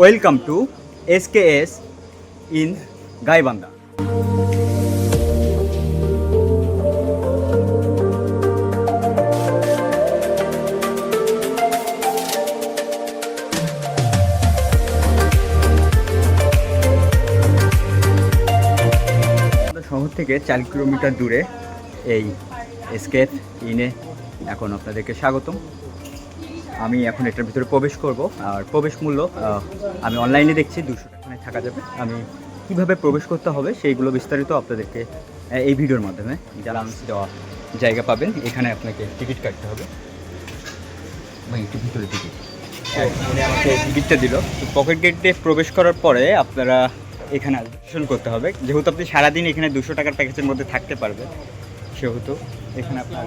Welcome to SKS in Gaibandha. শহর থেকে 4 kilometre দূরে এই SKS ইনে এখন আপনাদেরকে স্বাগতম। আমি এখন এটার ভিতরে প্রবেশ করব, আর প্রবেশ মূল্য আমি অনলাইনে দেখছি 200 টাকায় থাকা যাবে। আমি কিভাবে প্রবেশ করতে হবে সেইগুলো বিস্তারিত আপনাদেরকে এই ভিডিওর মাধ্যমে জানানো দেওয়া জায়গা পাবেন। এখানে আপনাকে টিকিট কাটতে হবে, একটু ভিতরে টিকিট আমাকে টিকিটটা দিল। পকেট গেট দিয়ে প্রবেশ করার পরে আপনারা এখানে রেজিস্ট্রেশন করতে হবে। যেহেতু আপনি সারাদিন এখানে 200 টাকার প্যাকেজের মধ্যে থাকতে পারবেন, সেহেতু এখানে আপনার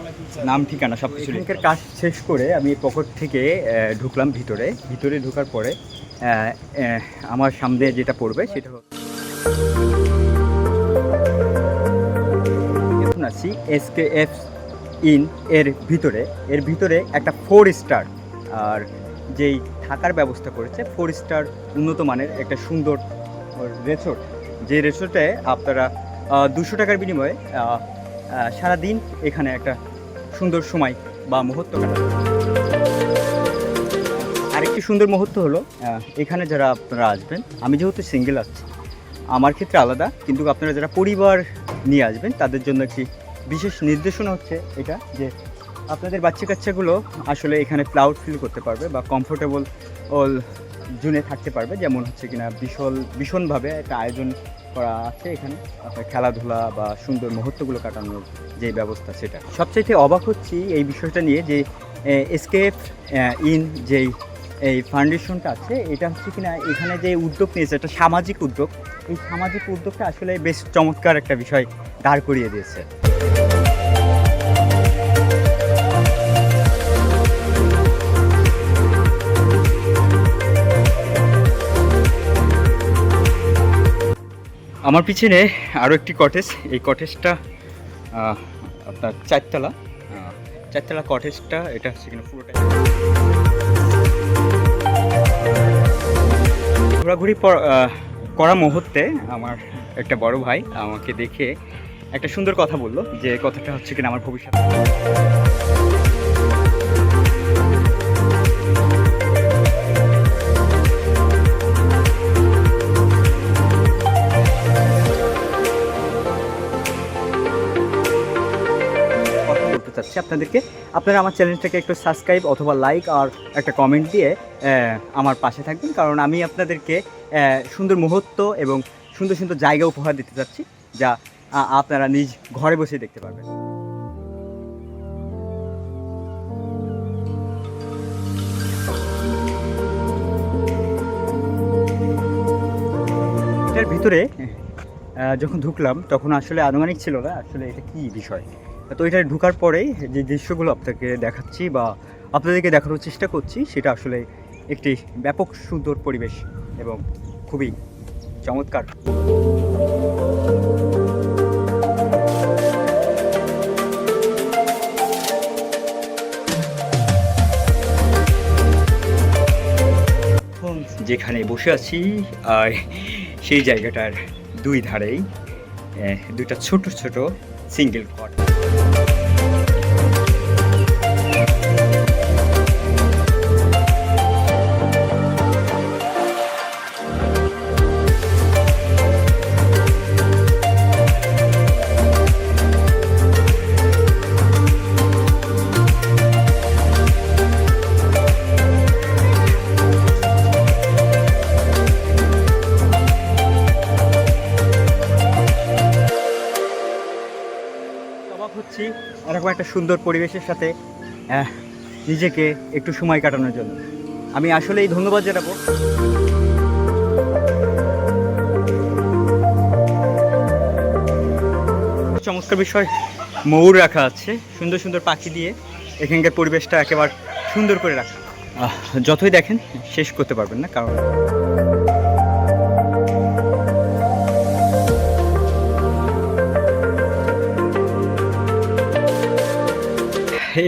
নাম ঠিকানা সব কিছু লিঙ্কের কাজ শেষ করে আমি পকেট থেকে ঢুকলাম ভিতরে ঢোকার পরে আমার সামনে যেটা পড়বে সেটা হচ্ছে এখন আছি SKS ইন এর ভিতরে একটা 4 স্টার আর যেই থাকার ব্যবস্থা করেছে 4 স্টার উন্নত মানের একটা সুন্দর রিসোর্ট। যে রিসোর্টে আপনারা 200 টাকার বিনিময়ে সারাদিন এখানে একটা সুন্দর সময় বা মুহূর্ত কাটাবে। আরেকটি সুন্দর মুহূর্ত হলো এখানে যারা আপনারা আসবেন, আমি যেহেতু সিঙ্গেল আছি আমার ক্ষেত্রে আলাদা, কিন্তু আপনারা যারা পরিবার নিয়ে আসবেন তাদের জন্য একটি বিশেষ নির্দেশনা হচ্ছে এটা যে আপনাদের বাচ্চা কাচ্চাগুলো আসলে এখানে প্রাউড ফিল করতে পারবে বা কমফোর্টেবল জোনে থাকতে পারবে। যেমন হচ্ছে কিনা ভীষণভাবে একটা আয়োজন করা আছে এখানে আপনার খেলাধুলা বা সুন্দর মুহূর্তগুলো কাটানোর যে ব্যবস্থা, সেটা সবচাইতে অবাক হচ্ছি এই বিষয়টা নিয়ে যে SKS ইন যেই এই ফাউন্ডেশনটা আছে এটা হচ্ছে কিনা এখানে যে উদ্যোগ নিয়েছে একটা সামাজিক উদ্যোগ, এই সামাজিক উদ্যোগটা আসলে বেশ চমৎকার একটা বিষয় দাঁড় করিয়ে দিয়েছে। আমার পিছনে আরও একটি কটেজ, এই কটেজটা আপনার চারতলা কটেজটা, এটা হচ্ছে কিনা পুরোটাই ঘোরাঘুরি করা মুহূর্তে আমার একটা বড় ভাই আমাকে দেখে একটা সুন্দর কথা বললো, যে কথাটা হচ্ছে কিনা আমার ভবিষ্যৎ আপনাদেরকে। আপনারা আমার চ্যানেলটাকে একটু সাবস্ক্রাইব অথবা লাইক আর একটা কমেন্ট দিয়ে আমার পাশে থাকবেন, কারণ আমি আপনাদেরকে সুন্দর মুহূর্ত এবং সুন্দর সুন্দর জায়গা উপহার দিতে চাচ্ছি যা আপনারা নিজ ঘরে বসে দেখতে পারবেন। এটার ভিতরে যখন ঢুকলাম তখন আসলে আনুমানিক ছিল না আসলে এটা কী বিষয়। তো এটা ঢোকার পরেই যে দৃশ্যগুলো আপনাকে দেখাচ্ছি বা আপনাদেরকে দেখানোর চেষ্টা করছি সেটা আসলে একটি ব্যাপক সুন্দর পরিবেশ এবং খুবই চমৎকার। যেখানে বসে আছি আর সেই জায়গাটার দুই ধারেই দুইটা ছোট ছোট সিঙ্গেল কট। হচ্ছি এরকম একটা সুন্দর পরিবেশের সাথে নিজেকে একটু সময় কাটানোর জন্য আমি আসলেই ধন্যবাদ জানাবো চমৎকার বিষয় ময়ূর রাখা আছে, সুন্দর সুন্দর পাখি দিয়ে এখানকার পরিবেশটা একেবারে সুন্দর করে রাখা। যতই দেখেন শেষ করতে পারবেন না, কারণ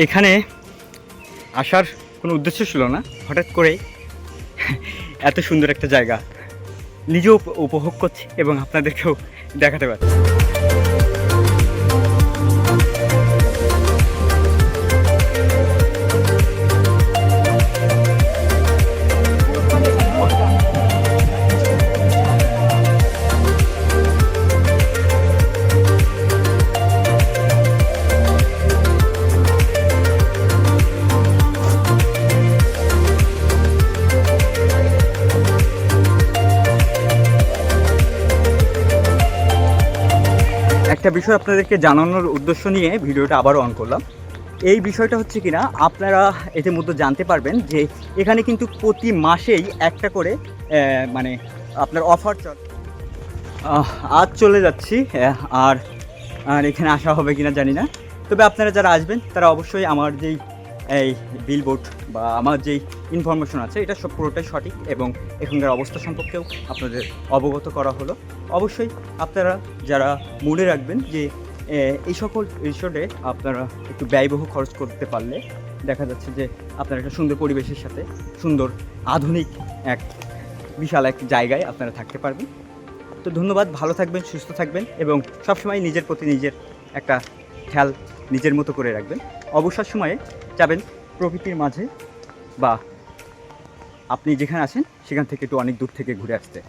এখানে আসার কোনো উদ্দেশ্য ছিল না, হঠাৎ করেই এত সুন্দর একটা জায়গা নিজেও উপভোগ করছি এবং আপনাদেরকেও দেখাতে পারছি। একটা বিষয় আপনাদেরকে জানানোর উদ্দেশ্য নিয়ে ভিডিওটা আবারও অন করলাম। এই বিষয়টা হচ্ছে কিনা আপনারা এতে মধ্যে জানতে পারবেন যে এখানে কিন্তু প্রতি মাসেই একটা করে মানে আপনার অফার আজ চলে যাচ্ছি আর আর এখানে আসা হবে কিনা জানি না। তবে আপনারা যারা আসবেন তারা অবশ্যই আমার যেই এই বিলবোর্ড বা আমার যেই ইনফরমেশন আছে এটা সব পুরোটাই সঠিক এবং এখানকার অবস্থা সম্পর্কেও আপনাদের অবগত করা হলো। অবশ্যই আপনারা যারা মনে রাখবেন যে এই সকল রিসোর্টে আপনারা একটু ব্যয়বহুল খরচ করতে পারলে দেখা যাচ্ছে যে আপনারা একটা সুন্দর পরিবেশের সাথে সুন্দর আধুনিক এক বিশাল এক জায়গায় আপনারা থাকতে পারবেন। তো ধন্যবাদ, ভালো থাকবেন, সুস্থ থাকবেন এবং সবসময় নিজের প্রতি নিজের একটা খেয়াল নিজের মতো করে রাখবেন। অবসর সময়ে যাবেন প্রকৃতির মাঝে বা আপনি যেখানে আছেন সেখান থেকে একটু অনেক দূর থেকে ঘুরে আসতে।